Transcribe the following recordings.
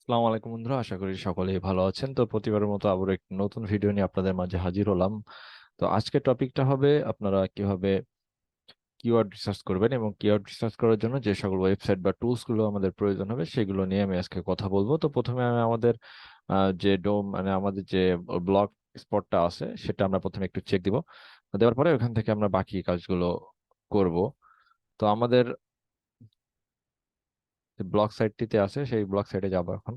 আসসালামু আলাইকুম বন্ধুরা, আশা করি সকলেই ভালো আছেন। তো প্রতিবারের মতো আবার একটি নতুন ভিডিও নিয়ে আপনাদের মাঝে হাজির হলাম। তো আজকের টপিকটা হবে আপনারা কিভাবে কিওয়ার্ড রিসার্চ করবেন এবং কিওয়ার্ড রিসার্চ করার জন্য যে সকল ওয়েবসাইট বা টুলস গুলো আমাদের প্রয়োজন হবে সেগুলো নিয়ে আমি আজকে কথা বলবো। তো প্রথমে আমি আমাদের যে মানে আমাদের যে ব্লগ স্পটটা আছে সেটা আমরা প্রথমে একটু চেক দিব। দেওয়ার পরে ওখান থেকে আমরা বাকি কাজগুলো করব। তো আমাদের ব্লগ সাইটটিতে আছে, সেই ব্লগ সাইটে যাবো এখন।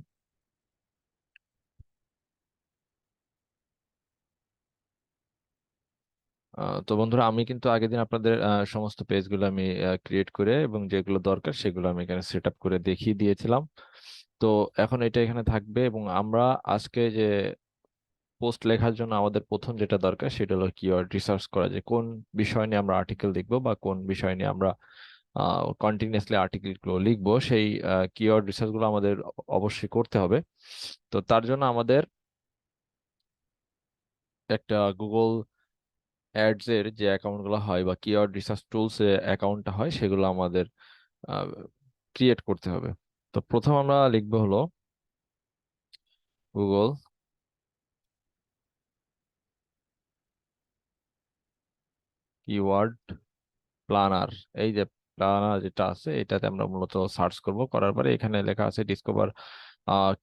তো বন্ধুরা, আমি কিন্তু আগের দিন আপনাদের সমস্ত পেজগুলো আমি ক্রিয়েট করে এবং যেগুলো দরকার সেগুলো আমি এখানে সেট আপ করে দেখিয়ে দিয়েছিলাম। তো এখন এটা এখানে থাকবে এবং আমরা আজকে যে পোস্ট লেখার জন্য আমাদের প্রথম যেটা দরকার সেটা হলো কিওয়ার্ড রিসার্চ করা, যে কোন বিষয় নিয়ে আমরা আর্টিকেল লিখবো বা কোন বিষয় নিয়ে আমরা কন্টিনিউয়াসলি আর্টিকেল গুলো লিখবো। সেই কিওয়ার্ড রিসার্চ গুলো আমাদের অবশ্যই করতে হবে। তো তার জন্য আমাদের একটা গুগল অ্যাডস এর যে অ্যাকাউন্ট গুলো হয় বা কিওয়ার্ড রিসার্চ টুলস এর অ্যাকাউন্টটা হয় সেগুলো আমাদের ক্রিয়েট করতে হবে। তো প্রথম আমরা লিখবো হলো গুগল কিওয়ার্ড প্ল্যানার। এই যে প্ল্যানার যেটা আছে এটাতে আমরা মূলত সার্চ করব, করার পরে এখানে লেখা আছে ডিসকভার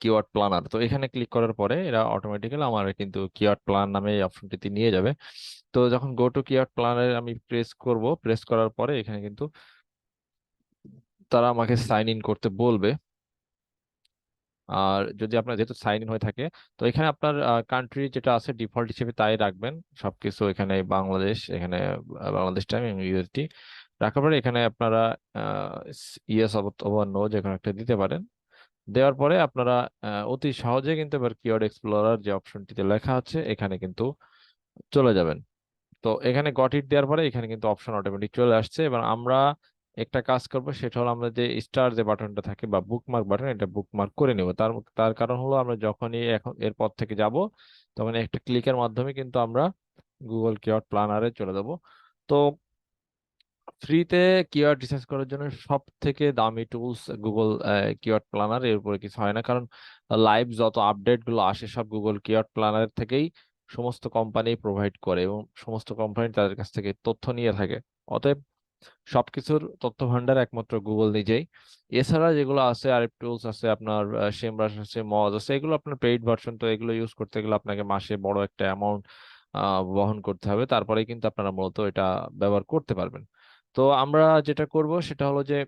কিওয়ার্ড প্ল্যানার। তো এখানে ক্লিক করার পরে এরা অটোমেটিক্যালি আমার কিন্তু কিওয়ার্ড প্ল্যান নামে এই অপশনটিতে নিয়ে যাবে। তো যখন গো টু কিওয়ার্ড প্ল্যানারে আমি প্রেস করব, প্রেস করার পরে এখানে কিন্তু তারা আমাকে সাইন ইন করতে বলবে। আর যদি আপনার যেহেতু সাইন ইন হয়ে থাকে, তো এখানে আপনার কান্ট্রি যেটা আছে ডিফল্ট হিসেবে তাই রাখবেন সবকিছু। এখানে বাংলাদেশ, এখানে বাংলাদেশ টাইম এবং ইউএসডি রাখার পরে এখানে আপনারা ইয়েস অথবা নো যে কোনো একটা দিতে পারেন। দেওয়ার পরে আপনারা অতি সহজে কিন্তু এবার কিওয়ার্ড এক্সপ্লোরার যে অপশনটিতে লেখা আছে এখানে কিন্তু চলে যাবেন। তো এখানে গট ইট দেওয়ার পরে এখানে কিন্তু অপশন অটোমেটিক চলে আসছে। এবার আমরা একটা কাজ করব, সেটা হলো আমরা যে স্টার যে বাটনটা থাকে বা বুকমার্ক বাটন, এটা বুকমার্ক করে নেব। তার তার কারণ হলো আমরা যখনই এখন এরপর থেকে যাব তখন একটা ক্লিকের মাধ্যমে কিন্তু আমরা গুগল কিওয়ার্ড প্ল্যানারে চলে যাব। তো ফ্রিতে কিওয়ার্ড রিসার্চ করার জন্য সব থেকে দামি টুলস গুগল কিওয়ার্ড প্ল্যানার, এর উপরে কিছু হয় না। কারণ লাইভ যত আপডেট গুলো আসে সব গুগল কিওয়ার্ড প্ল্যানার থেকেই সমস্ত কোম্পানি প্রোভাইড করে এবং সমস্ত কোম্পানি তাদের কাছ থেকে তথ্য নিয়ে থাকে। অতএব সবকিছুর তথ্য ভান্ডার একমাত্র গুগল নিজেই। এছাড়া যেগুলো আছে আরেক টুলস আছে আপনার, সেমরাশ আছে, মজ আছে, এগুলো আপনার পেইড ভার্সন। তো এগুলো ইউজ করতে গেলে আপনাকে মাসে বড় একটা অ্যামাউন্ট বহন করতে হবে, তারপরে কিন্তু আপনারা মূলত এটা ব্যবহার করতে পারবেন। তো আমরা যেটা করব সেটা হলো যে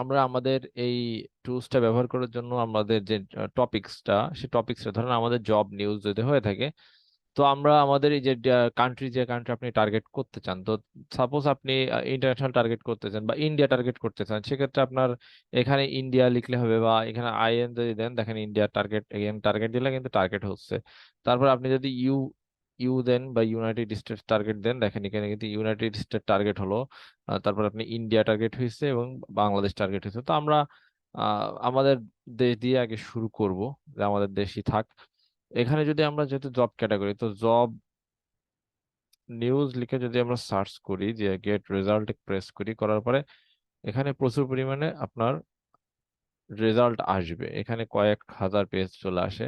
আমরা আমাদের এই টুলসটা ব্যবহার করার জন্য আমাদের যে টপিকসটা, সেই টপিকসটা ধরেন আমাদের জব নিউজ যদি হয়ে থাকে, তো আমরা আমাদের এই যে কান্ট্রি, যে কান্ট্রি আপনি টার্গেট করতে চান, তো সাপোজ আপনি ইন্টারন্যাশনাল টার্গেট করতে চান বা ইন্ডিয়া টার্গেট করতে চান, সেক্ষেত্রে আপনার এখানে ইন্ডিয়া লিখলে হবে বা এখানে আইএন যদি দেন দেখেন ইন্ডিয়া টার্গেট, এখানে টার্গেট দিলে কিন্তু টার্গেট হচ্ছে। তারপর আপনি যদি ইউ ইউ দেন বা ইউনাইটেড স্টেটস টার্গেট দেন, দেখেন এখানে কিন্তু ইউনাইটেড স্টেট টার্গেট হলো। তারপর আপনি ইন্ডিয়া টার্গেট হয়েছে এবং বাংলাদেশ টার্গেট হয়েছে। তো আমরা আমাদের দেশ দিয়ে আগে শুরু করব, যে আমাদের দেশই থাক। এখানে যদি আমরা যেহেতু জব ক্যাটাগরি, তো জব নিউজ লিখে যদি আমরা সার্চ করি, যে গেট রেজাল্ট প্রেস করি, করার পরে এখানে প্রচুর পরিমাণে আপনার রেজাল্ট আসবে। এখানে কয়েক হাজার পেজ চলে আসে,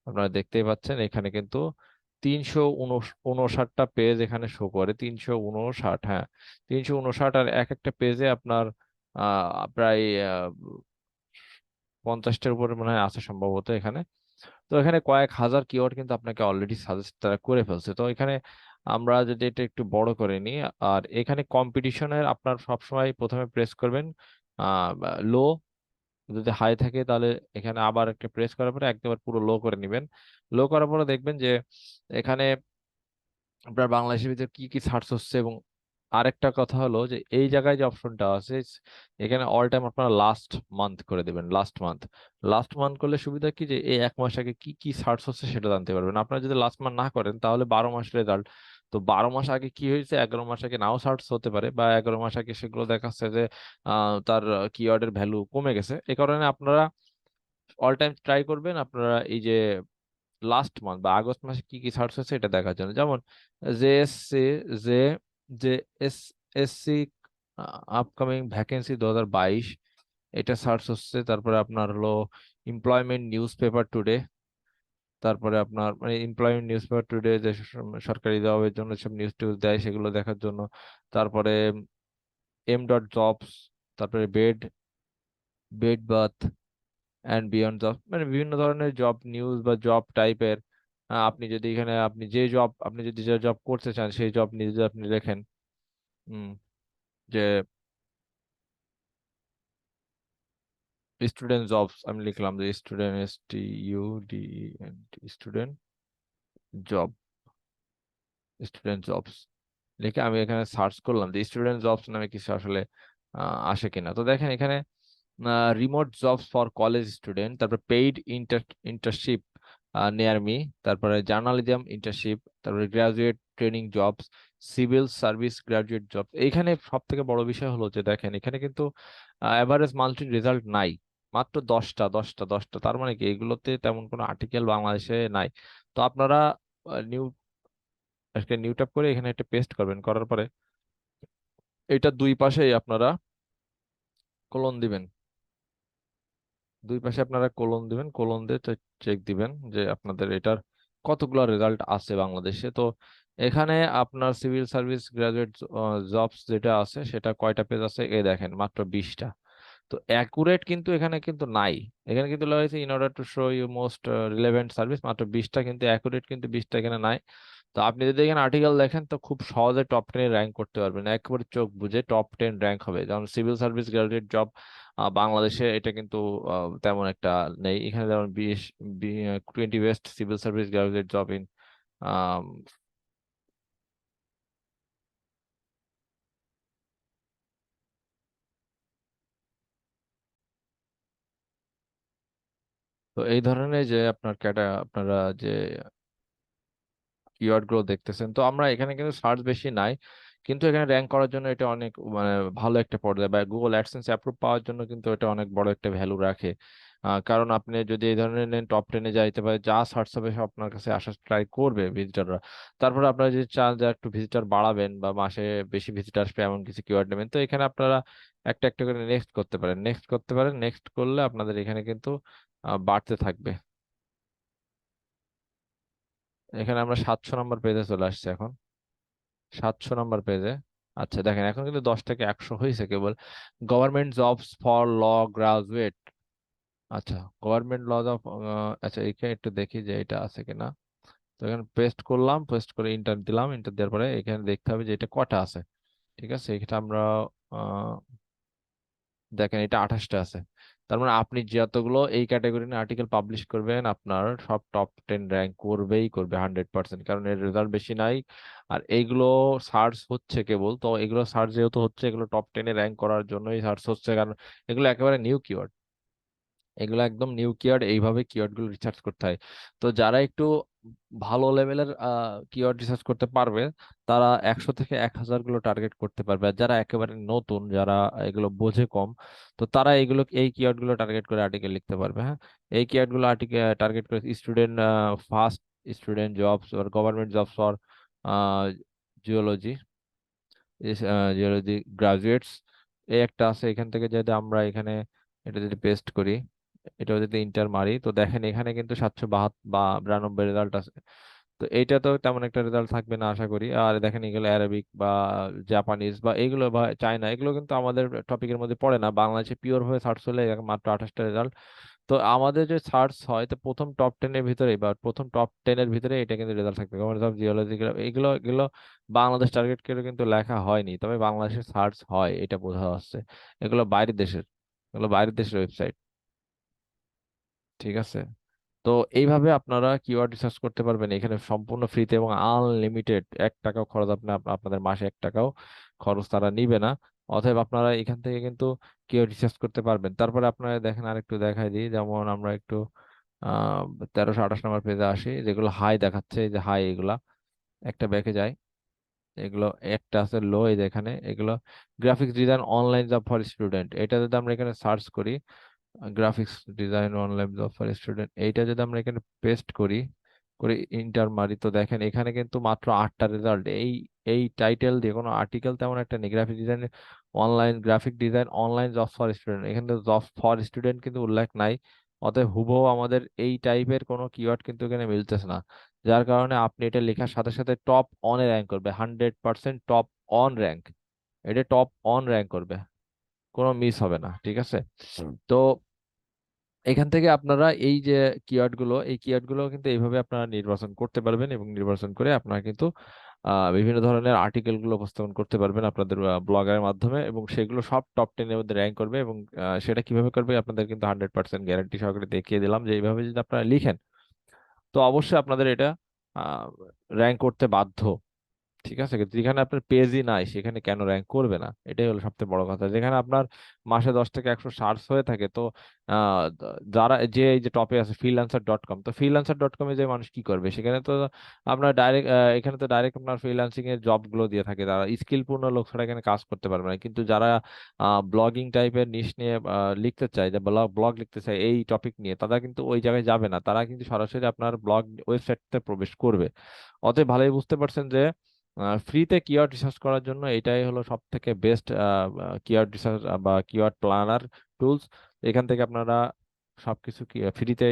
আপনারা দেখতেই পাচ্ছেন। এখানে কিন্তু 359টা পেজ এখানে শো করে, 359, হ্যাঁ 359। আর এক একটা পেজে আপনার প্রায় 50টার উপরে মনে হয় আছে সম্ভবত এখানে। তো এখানে কয়েক হাজার কিওয়ার্ড কিন্তু আপনাকে অলরেডি সাজেস্ট তারা করে ফেলছে। তো এখানে আমরা যদি এটা একটু বড় করে নিই, আর এখানে কম্পিটিশনের আপনার সবসময় প্রথমে প্রেস করবেন লো, যদি হাই থাকে তাহলে এখানে আবার একটা প্রেস করার পরে একবার পুরো লো করে নেবেন। লো করার পরে দেখবেন যে এখানে আপনার বাংলাদেশের ভিতরে কি কি সার্চ হচ্ছে। এবং আরেকটা কথা হলো যে এই জায়গায় যে অপশনটা আছে এখানে অল টাইম আপনারা লাস্ট মান্থ করে দেবেন। লাস্ট মান্থ, লাস্ট মান্থ করলে সুবিধা কি, যে এই এক মাস আগে কি কি সার্চ হচ্ছে সেটা জানতে পারবেন। আপনারা যদি লাস্ট মান্থ না করেন তাহলে 12 মাস রেজাল্ট, তো 12 মাস আগে কি হয়েছে 11 মাস আগে নাও সার্চ হতে পারে, বা 11 মাস আগে সেগুলো দেখাচ্ছে যে তার কিওয়ার্ডের ভ্যালু কমে গেছে। এই কারণে আপনারা অল টাইম ট্রাই করবেন আপনারা এই যে লাস্ট মান্থ বা আগস্ট মাসে কি কি সার্চ হয়েছে এটা দেখার জন্য। যেমন জেএসসি, যে যে এস এসসি আপকামিং ভ্যাকেন্সি 2022, এটা সার্চ হচ্ছে। তারপরে আপনার হলো এমপ্লয়মেন্ট নিউজ পেপার টুডে, তারপরে আপনার মানে এমপ্লয়মেন্ট নিউজ পেপার টুডে যে সরকারি জবের জন্য সব নিউজ টিউজ দেয় সেগুলো দেখার জন্য। তারপরে m.jobs, তারপরে Bed Bath and Beyond job, মানে বিভিন্ন ধরনের জব নিউজ বা জব টাইপের। আপনি যদি এখানে আপনি যদি যে জব করতে চান সেই জব নিউজ আপনি লেখেন। হুম, যে স্টুডেন্ট জবস আমি লিখলাম, যে student student job, student jobs লিখে আমি এখানে সার্চ করলাম যে স্টুডেন্ট জবস নামে কিছু আসলে আসে কিনা। তো দেখেন এখানে remote jobs for college student, তারপর পেইড ইন্টার্নশিপ নিয়ার মি, তারপরে জার্নালিজম ইন্টার্নশিপ, তারপরে graduate training jobs, civil service graduate job. এইখানে সব থেকে বড় বিষয় হলো যে দেখেন এখানে কিন্তু এভারেজ মান্থলি রেজাল্ট নাই, মাত্র 10টা। তার মানে কি এগুলোতে তেমন কোনো আর্টিকেল বাংলাদেশে নাই। তো আপনারা নিউ একটা নিউ ট্যাব করে এখানে একটা পেস্ট করবেন, করার পরে এটা দুই পাশেই আপনারা কোলন দিবেন, দুই পাশে আপনারা কোলন দিবেন, কোলন দিয়ে চেক দিবেন যে আপনাদের এটার কতগুলো রেজাল্ট আছে বাংলাদেশে। তো এখানে আপনার সিভিল সার্ভিস গ্রাজুয়েট জবস যেটা আছে সেটা কয়টা পেজ আছে এই দেখেন, মাত্র 20টা। তো অ্যাকুরেট কিন্তু এখানে কিন্তু নাই, এখানে কিন্তু লেখা হয়েছে in order to show you most relevant service, মাত্র 20টা, কিন্তু অ্যাকুরেট কিন্তু 20টা এখানে নাই। তো আপনি যদি এখানে আর্টিকেল দেখেন তো খুব সহজে টপ 10 র্যাঙ্ক করতে পারবেন, একেবারে চোখ বুঝে টপ 10 র্যাঙ্ক হবে। যেমন সিভিল সার্ভিস গ্রাজুয়েট জব বাংলাদেশে এটা কিন্তু তেমন একটা নেই। এখানে যেমন 20 best civil service graduate job in. তো এই ধরনের যে আপনারা যে কিওয়ার্ড গুলো দেখতেছেন, তো আমরা এখানে কিন্তু সার্চ বেশি নাই, কিন্তু এখানে র্যাঙ্ক করার জন্য এটা অনেক মানে ভালো একটা পর্যায়ে, বা গুগল অ্যাডসেন্স অ্যাপ্রুভ পাওয়ার জন্য কিন্তু এটা অনেক বড় একটা ভ্যালু রাখে। কারণ আপনি যদি এই ধরনের নেন টপ 10-এ যাইতে পারে, যা সার্চ হবে সব আপনার কাছে আসা ট্রাই করবে ভিজিটররা। তারপরে আপনারা যদি চান যে একটু ভিজিটর বাড়াবেন বা মাসে বেশি ভিজিটর আসবে এমন কিছু কিওয়ার্ড নেবেন, তো এখানে আপনারা একটা একটা করে নেক্সট করতে পারেন, নেক্সট করলে আপনাদের এখানে কিন্তু বাড়তে থাকবে। এখানে আমরা 700 নম্বর পেজে চলে আসছি এখন, 700 নম্বর পেজে। আচ্ছা দেখেন এখন কিন্তু 10 থেকে 100 হয়েছে কেবল। Government jobs for law graduate, আচ্ছা গভর্নমেন্ট ল অফ, আচ্ছা এখানে একটু দেখি যে এটা আছে কিনা। তো এখানে পেস্ট করলাম, পেস্ট করে ইন্টার দিলাম, ইন্টার দেওয়ার পরে এখানে দেখতে হবে যে এটা কটা আছে। ঠিক আছে, এটা আমরা আহ, দেখেন এটা 28টা আছে। তার মানে আপনি যতগুলো এই ক্যাটাগরি নিয়ে আর্টিকেল পাবলিশ করবেন আপনার সব টপ 10 র্যাঙ্ক করবে 100%, কারণ এর রেজাল্ট বেশি নাই। আর এইগুলো সার্চ হচ্ছে কেবল, তো এগুলো সার্চ যেহেতু হচ্ছে এগুলো টপ 10-এ র্যাঙ্ক করার জন্যই সার্চ হচ্ছে, কারণ এগুলো একেবারে নিউ কিওয়ার্ড, এগুলো একদম নিউ কিওয়ার্ড, এইভাবে কিওয়ার্ড গুলো রিসার্চ করতে হয়। তো যারা একটু ভালো লেভেলের কিওয়ার্ড রিসার্চ করতে পারবে তারা 100 থেকে 1000 গুলো টার্গেট করতে পারবে। আর যারা একেবারে নতুন, যারা এগুলো বোঝে কম, তো তারা এই কিওয়ার্ড গুলো টার্গেট করে আর্টিকেল লিখতে পারবে। হ্যাঁ, এই কিওয়ার্ড গুলো আর্টিকেল টার্গেট করে স্টুডেন্ট ফার্স্ট স্টুডেন্ট জবস আর government jobs for geology, geology graduates, এই একটা আছে। এখান থেকে যদি আমরা এখানে এটা যদি পেস্ট করি, এটা যদি ইন্টার মারি, তো দেখেন এখানে কিন্তু 792 রেজাল্ট আছে। তো এইটা তো তেমন একটা রেজাল্ট থাকবে না আশা করি। আর দেখেন এগুলো অ্যারাবিক বা জাপানিজ বা এগুলো বা চায়না, এগুলো কিন্তু আমাদের টপিকের মধ্যে পড়ে না। বাংলাদেশে পিওর ভাবে সার্চ হলে এরকম মাত্র 28টা রেজাল্ট। তো আমাদের যে সার্চ হয় তো প্রথম টপ 10-এর ভিতরে বা প্রথম টপ 10-এর ভিতরে এটা কিন্তু রেজাল্ট থাকবে। গভর্নমেন্ট অফ জিওলজি, এগুলো এগুলো বাংলাদেশ টার্গেট করে কিন্তু লেখা হয়নি, তবে বাংলাদেশের সার্চ হয় এটা বোঝা যাচ্ছে। এগুলো বাইরের দেশের, এগুলো বাইরের দেশের ওয়েবসাইট। ঠিক আছে, তো এইভাবে আপনারা কিওয়ার্ড রিসার্চ করতে পারবেন এখানে সম্পূর্ণ ফ্রিতে এবং আনলিমিটেড। 1 টাকাও খরচ আপনাদের মাসে 1 টাকাও খরচ তারা নিবে না। অতএব আপনারা এখান থেকে কিন্তু কিওয়ার্ড রিসার্চ করতে পারবেন। তারপরে আপনারা দেখেন আরেকটু দেখাই দিই, যেমন আমরা একটু 1328 নম্বর পেজে আসি, যেগুলো হাই দেখাচ্ছে, এই যে হাই এগুলা একটা ব্যাকে যায়। এগুলো একটা আছে লো, এই যে এখানে এগুলো graphics design online job for student, এটা যদি আমরা এখানে সার্চ করি, graphics design online job for student, এইটা যদি আমরা এখানে পেস্ট করি, করে ইন্টার মারি, তো দেখেন এখানে কিন্তু মাত্র 8টা রেজাল্ট। এই এই টাইটেল দিয়ে কোনো আর্টিকেল তেমন একটা নেই, graphic design online graphic design, online job for student, এখানে জব ফর স্টুডেন্ট কিন্তু উল্লেখ নাই। অতএব হুবহু আমাদের এই টাইপের কোনো কিওয়ার্ড কিন্তু এখানে মিলতেছে না, যার কারণে আপনি এটা লেখার সাথে সাথে টপ অনে র্যাঙ্ক করবে, 100% টপ অন র্যাঙ্ক, এটা টপ অন র্যাঙ্ক করবে, কোনো মিস হবে না, ঠিক আছে? তো এখান থেকে আপনারা এই যে কিওয়ার্ড গুলো, এই কিওয়ার্ড গুলো কিন্তু এইভাবে আপনারা নির্বাচন করতে পারবেন, এবং নির্বাচন করে আপনারা কিন্তু বিভিন্ন ধরনের আর্টিকেল গুলো উপস্থাপন করতে পারবেন আপনাদের ব্লগের মাধ্যমে, এবং সেগুলো সব টপ 10-এর মধ্যে র্যাঙ্ক করবে। এবং সেটা কিভাবে করবে আপনাদের কিন্তু 100% গ্যারান্টি সহকারে দেখিয়ে দিলাম, যে এইভাবে যদি আপনারা লিখেন তো অবশ্যই আপনাদের এটা র্যাঙ্ক করতে বাধ্য। ঠিক আছে, কিন্তু যেখানে আপনার পেজই নাই সেখানে কেন র্যাঙ্ক করবে না, এটাই হলো সবচেয়ে বড় কথা। যেখানে আপনার মাসে 10 থেকে 100 সার্চ হয়ে থাকে, তো যারা যে এই যে টপে আছে freelancer.com, তো freelancer.com এ যে মানুষ কি করবে সেখানে তো আপনার ডাইরেক্ট, এখানে তো ডাইরেক্ট আপনার ফ্রিল্যান্সিং এর জব গুলো দিয়ে থাকে, তারা স্কিলপূর্ণ লোক ছাড়া এখানে কাজ করতে পারবে না। কিন্তু যারা ব্লগিং টাইপের নিশ নিয়ে লিখতে চায়, যে ব্লগ ব্লগ লিখতে চায় এই টপিক নিয়ে, তারা কিন্তু ওই জায়গায় যাবে না, তারা কিন্তু সরাসরি আপনার ব্লগ ওয়েবসাইটে প্রবেশ করবে। অতএব ভালোই বুঝতে পারছেন যে ফ্রিতে কিওয়ার্ড রিসার্চ করার জন্য এটাই হলো সব থেকে বেস্ট কিওয়ার্ড রিসার্চ বা কিওয়ার্ড প্ল্যানার টুলস। এখান থেকে আপনারা সবকিছু ফ্রিতে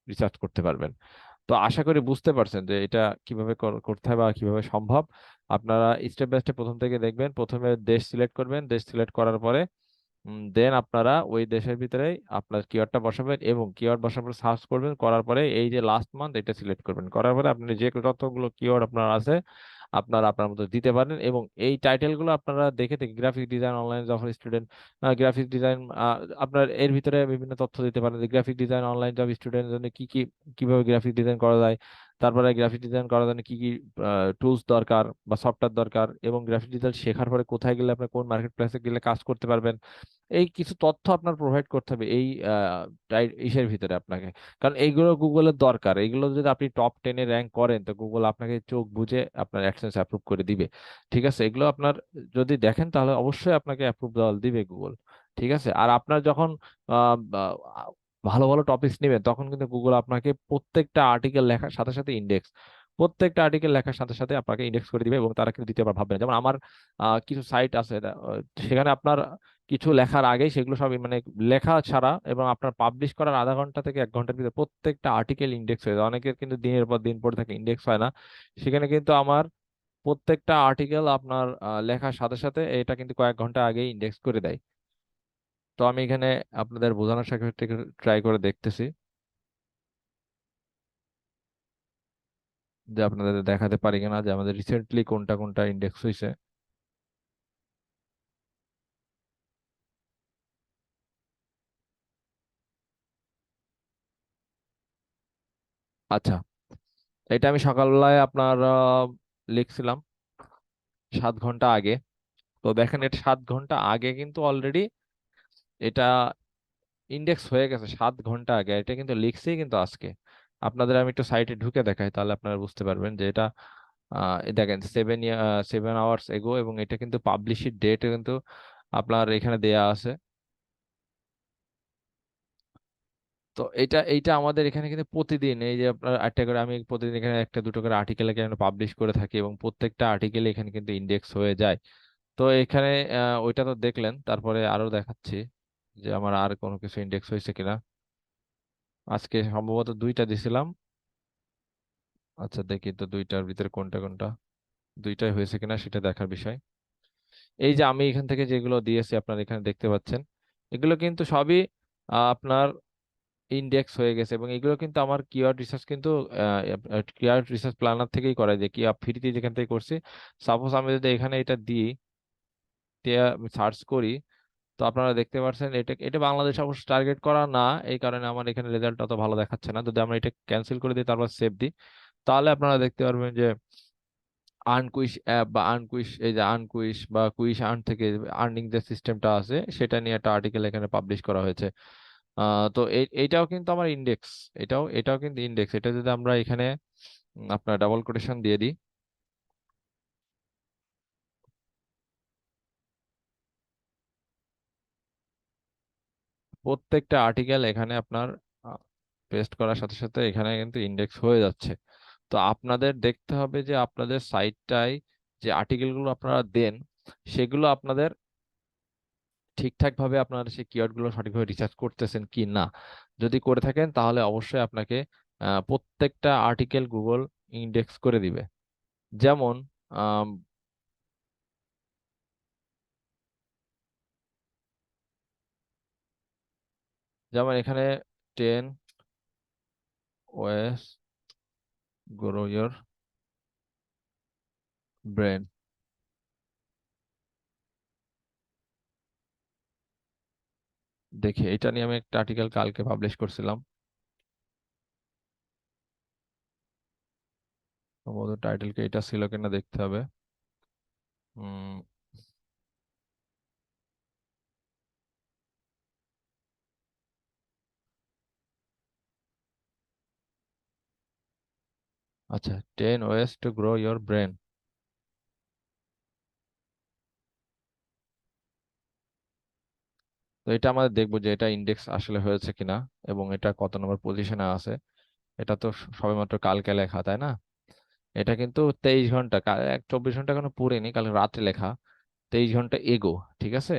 রিসার্চ করতে পারবেন। তো আশা করি বুঝতে পারছেন যে এটা কিভাবে করতে হয় বা কিভাবে সম্ভব। আপনারা স্টেপ বাই স্টেপ প্রথম থেকে দেখবেন। প্রথমে দেশ সিলেক্ট করবেন, দেশ সিলেক্ট করার পরে দেন আপনারা ওই দেশের ভিতরেই আপনার কিওয়ার্ডটা বসাবেন, এবং কিওয়ার্ড বসার পরে সার্চ করবেন, করার পরে এই যে লাস্ট মান্থ এটা সিলেক্ট করবেন, করার পরে আপনি যে যতগুলো কিওয়ার্ড আপনার আছে আপনারা আপনার মতো দিতে পারেন। এবং এই টাইটেলগুলো আপনারা দেখে দেখে graphic design online job for student, graphic design, আপনার এর ভিতরে বিভিন্ন তথ্য দিতে পারেন যে গ্রাফিক ডিজাইন অনলাইন জব স্টুডেন্টের জন্য কি কি, কিভাবে গ্রাফিক ডিজাইন করা যায়, তারপরে গ্রাফিক ডিজাইন করার জন্য কি কি টুলস দরকার বা সফটওয়্যার দরকার, এবং গ্রাফিক ডিজাইন শেখার পরে কোথায় গেলে আপনি কোন মার্কেট প্লেসে গেলে কাজ করতে পারবেন। এই কিছু তথ্য আপনার প্রোভাইড করতে হবে এই ইসের ভিতরে আপনাকে, কারণ এইগুলো গুগলের দরকার। এইগুলো যদি আপনি টপ 10-এ র্যাঙ্ক করেন তো গুগল আপনাকে চোখ বুজে আপনার অ্যাডসেন্স অ্যাপ্রুভ করে দিবে। ঠিক আছে, এগুলো আপনার যদি দেখেন তাহলে অবশ্যই আপনাকে অ্যাপ্রুভ দিবে গুগল। ঠিক আছে, আর আপনার যখন আহ, আহ, ভালো ভালো টপিকস নেবেন তখন কিন্তু গুগল আপনাকে প্রত্যেকটা আর্টিকেল লেখার সাথে সাথে ইন্ডেক্স, প্রত্যেকটা আর্টিকেল লেখার সাথে সাথে আপনাকে ইন্ডেক্স করে দিবে, এবং তারা কিন্তু দ্বিতীয়বার ভাববে না। যেমন আমার কিছু সাইট আছে, সেখানে আপনার কিছু লেখার আগে সেগুলো সব মানে লেখা ছাড়া এবং আপনার পাবলিশ করার আধা ঘন্টা থেকে 1 ঘন্টার ভিতরে প্রত্যেকটা আর্টিকেল ইন্ডেক্স হয়ে যায়। অনেকের কিন্তু দিনের পর দিন পড়ে থাকে, ইন্ডেক্স হয় না। সেখানে কিন্তু আমার প্রত্যেকটা আর্টিকেল আপনার লেখার সাথে সাথে এটা কিন্তু কয়েক ঘন্টা আগে ইন্ডেক্স করে দেয়। তো আমি এখানে আপনাদের বোঝানোর সাথে ট্রাই করে দেখতেছি যে আপনাদের দেখাতে পারি কিনা যে আমাদের রিসেন্টলি কোনটা কোনটা ইন্ডেক্স হয়েছে। আচ্ছা, এটা আমি সকালবেলায় আপনার লিখছিলাম 7 ঘন্টা আগে। তো দেখেন এটা 7 ঘন্টা আগে কিন্তু অলরেডি এটা ইন্ডেক্স হয়ে গেছে, 7 ঘন্টা আগে এটা কিন্তু লিখছি কিন্তু আজকে। আপনাদের আমি একটু সাইটে ঢুকে দেখাই তাহলে আপনারা বুঝতে পারবেন যে এটা দেখেন 7 আওয়ার্স এগো, এবং এটা কিন্তু পাবলিশের ডেট কিন্তু আপনার এখানে দেয়া আছে। তো এটা এইটা আমাদের এখানে কিন্তু প্রতিদিন এই যে আপনার একটা করে, আমি প্রতিদিন এখানে একটা দুটো করে আর্টিকেল এখানে পাবলিশ করে থাকি, এবং প্রত্যেকটা আর্টিকেল এখানে কিন্তু ইন্ডেক্স হয়ে যায়। তো এখানে ওইটা তো দেখলেন, তারপরে আরো দেখাচ্ছি যে আমার আর কোনো কিছু ইন্ডেক্স হয়েছে কিনা। আজকে সম্ভবত দুইটা দিছিলাম। আচ্ছা দেখি তো দুইটার ভিতরে কোনটা কোনটা, দুইটাই হয়েছে কিনা সেটা দেখার বিষয়। এই যে আমি এখান থেকে যেগুলো দিয়েছি আপনার এখানে দেখতে পাচ্ছেন, এগুলো কিন্তু সবই আপনার ইন্ডেক্স হয়ে গেছে, এবং এগুলো কিন্তু আমার কিওয়ার্ড রিসার্চ কিন্তু কিওয়ার্ড রিসার্চ প্ল্যানার থেকেই করা যায়, কি ফ্রিতে যেখান থেকে করছি। সাপোজ আমি যদি এখানে এটা দিই, সার্চ করি, তো আপনারা দেখতে পাচ্ছেন এটা এটা বাংলাদেশ অবশ্য টার্গেট করা না, এই কারণে আমার এখানে রেজাল্ট অত ভালো দেখাচ্ছে না। যদি আমরা এটা ক্যান্সেল করে দিই তারপর সেভ দিই, তাহলে আপনারা দেখতে পারবেন যে আনকুইশ অ্যাপ বা আনকুইশ, এই যে আনকুইশ বা কুইশ আর্ন থেকে আর্নিং যে সিস্টেমটা আছে সেটা নিয়ে একটা আর্টিকেল এখানে পাবলিশ করা হয়েছে। তো এইটাও কিন্তু আমার ইন্ডেক্স, এটাও কিন্তু ইন্ডেক্স। এটা যদি আমরা এখানে আপনার ডাবল কোটেশন দিয়ে দিই, প্রত্যেকটা আর্টিকেল এখানে আপনার পেস্ট করার সাথে সাথে এখানে কিন্তু ইন্ডেক্স হয়ে যাচ্ছে। তো আপনাদের দেখতে হবে যে আপনাদের সাইটটায় যে আর্টিকেলগুলো আপনারা দেন সেগুলো আপনাদের ঠিকঠাক ভাবে আপনার সেই কিওয়ার্ড গুলো সঠিকভাবে রিসার্চ করতেছেন কি না। যদি করে থাকেন তাহলে অবশ্যই আপনাকে প্রত্যেকটা আর্টিকেল গুগল ইন্ডেক্স করে দিবে। যেমন আম, যেমন এখানে 10 ওয়েস গ্রো ইয়োর ব্রেন, দেখি এটা নিয়ে আমি একটা আর্টিকেল কালকে পাবলিশ করছিলাম, সম্ভবত টাইটেলকে এটা ছিল কিনা দেখতে হবে। উম, আচ্ছা, 10 ওয়েস টু গ্রো ইয়োর ব্রেন। তো এটা আমাদের দেখবো যে এটা ইন্ডেক্স আসলে হয়েছে কিনা এবং এটা কত নম্বর পজিশনে আছে। এটা তো সবেমাত্র কালকে লেখা, তাই না? এটা কিন্তু 23 ঘন্টা, 24 ঘন্টা এখনো পুরেনি, কালকে রাত্রে লেখা। 23 ঘন্টা এগো, ঠিক আছে।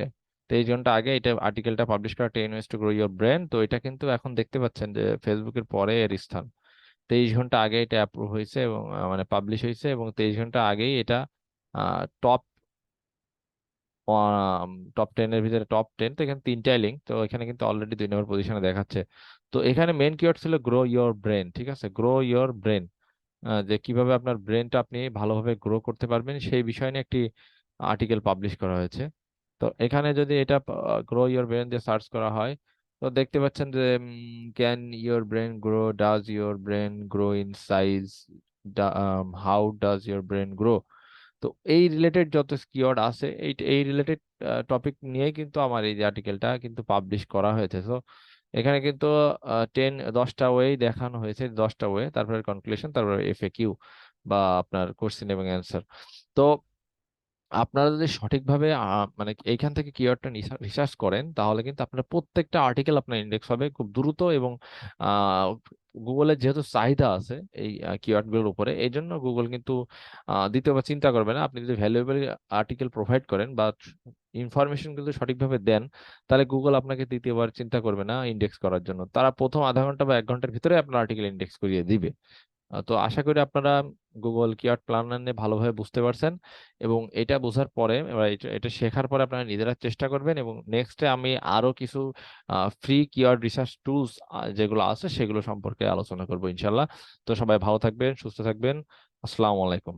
23 ঘন্টা আগে এটা আর্টিকেলটা পাবলিশ করা, 10 ways to grow your brain. তো এটা কিন্তু এখন দেখতে পাচ্ছেন যে ফেসবুকের পরে এর স্থান। 23 ঘন্টা আগে এটা অ্যাপ্রুভ হয়েছে এবং মানে পাবলিশ হয়েছে, এবং 23 ঘন্টা আগেই এটা টপ টপ 10 এর ভিতরে টপ 10। তো এখানে তিনটাই লিঙ্ক, তো এখানে কিন্তু অলরেডি 2 নম্বর পজিশনে দেখাচ্ছে। তো এখানে মেন কিওয়ার্ড ছিল গ্রো ইয়োর ব্রেন, ঠিক আছে, গ্রো ইয়োর ব্রেন। যে কিভাবে আপনার ব্রেনটা আপনি ভালোভাবে গ্রো করতে পারবেন সেই বিষয় নিয়ে একটি আর্টিকেল পাবলিশ করা হয়েছে। তো এখানে যদি এটা গ্রো ইয়োর ব্রেন দিয়ে সার্চ করা হয়, তো দেখতে পাচ্ছেন যে can your brain grow, does your brain grow in size, how does your brain grow. তো এই রিলেটেড যত কিওয়ার্ড আছে, এই রিলেটেড টপিক নিয়ে কিন্তু আমার এই যে আর্টিকেলটা কিন্তু পাবলিশ করা হয়েছে। তো এখানে কিন্তু 10 10টা ওয়ে দেখানো হয়েছে, 10টা ওয়ে, তারপরে কনক্লুশন, তারপরে এফএকিউ বা আপনার কোশ্চেন এবং অ্যান্সার। তো আপনারা যদি সঠিকভাবে মানে এইখান থেকে কিওয়ার্ডটা রিসার্চ করেন তাহলে কিন্তু আপনার প্রত্যেকটা আর্টিকেল আপনার ইন্ডেক্স হবে খুব দ্রুত। এবং গুগলের যেহেতু চাহিদা আছে এই কিওয়ার্ড গুলোর উপরে, এই জন্য গুগল কিন্তু দ্বিতীয়বার চিন্তা করবে না। আপনি যদি ভ্যালুয়েবল আর্টিকেল প্রোভাইড করেন বা ইনফরমেশন কিন্তু সঠিকভাবে দেন, তাহলে গুগল আপনাকে দ্বিতীয়বার চিন্তা করবে না ইন্ডেক্স করার জন্য। তারা প্রথম আধা ঘন্টা বা 1 ঘন্টার ভিতরে আপনার আর্টিকেল ইন্ডেক্স করিয়ে দিবে। তো আশা করি আপনারা গুগল কিওয়ার্ড প্ল্যানার নিয়ে ভালোভাবে বুঝতে পারছেন। এবং এটা বোঝার পরে এবার এটা এটা শেখার পরে আপনারা নিজেরা চেষ্টা করবেন, এবং নেক্সটে আমি আরো কিছু ফ্রি কিওয়ার্ড রিসার্চ টুলস যেগুলো আছে সেগুলো সম্পর্কে আলোচনা করবো ইনশাল্লাহ। তো সবাই ভালো থাকবেন, সুস্থ থাকবেন। আসসালামু আলাইকুম।